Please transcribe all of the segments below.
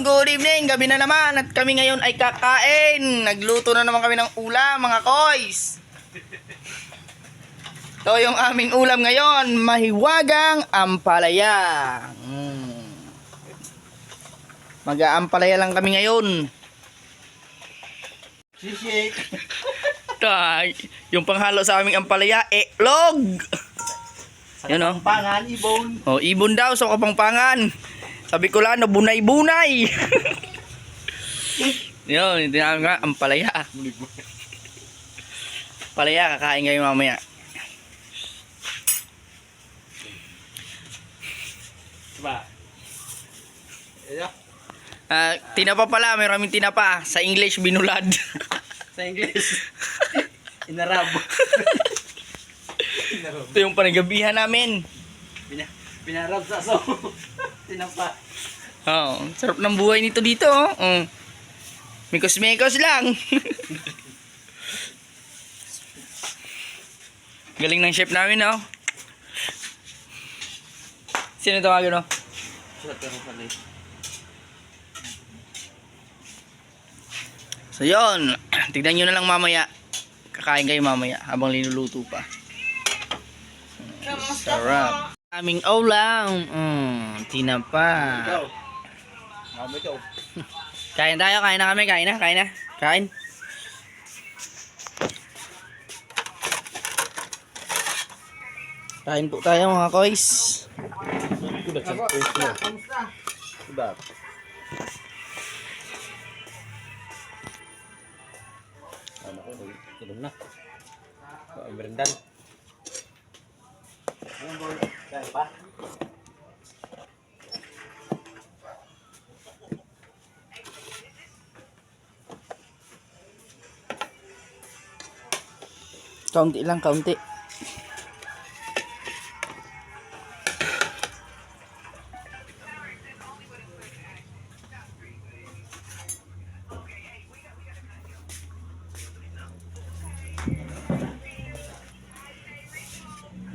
good evening, gabi na naman at kami ngayon ay kakain. Nagluto na naman kami ng ulam, mga koys. Ito yung aming ulam ngayon, mahiwagang ampalaya. Mag-aampalaya lang kami ngayon. Sisik. Yung panghalo sa aming ampalaya, eklog. Yun o. Pangan, ibon. Oh, ibon daw sa Kapampangan. Sabi ko lang, bunay-bunay. Yun, hindi na nga, ampalaya. Palaya, kakain kayo mamaya. Diba? Tinapa pala, meron kaming tinapa. Sa English, binulad. Sa English. Inarab. Ito yung panigabihan namin. Pinarab sa aso. Tinapa. Oh, sarap ng buhay nito dito. Oh. Mikos-mikos lang. Galing ng chef namin, oh. Sino tawagin, oh? So, yun. Tignan nyo na lang mamaya. Kakain kayo mamaya habang linuluto pa. Sarap. Aming ulam. Tinapa. Kain tayo, kain na kami, kain na. Kain. Kain po tayo mga koys. Inom na. Merendan. Kain pa. Kaunti lang, kaunti.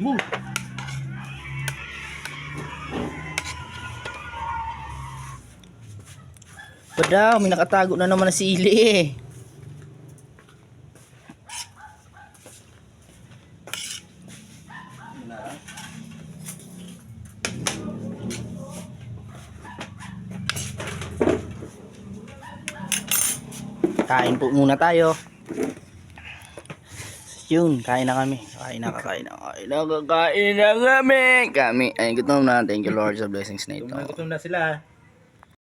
Move. Padaw, may nakatago na naman na sili eh. Kain po muna tayo. Yun, kain na kami. Kakain na kami. Kami ay gutom na. Thank you Lord sa blessings na ito. Gutom na sila.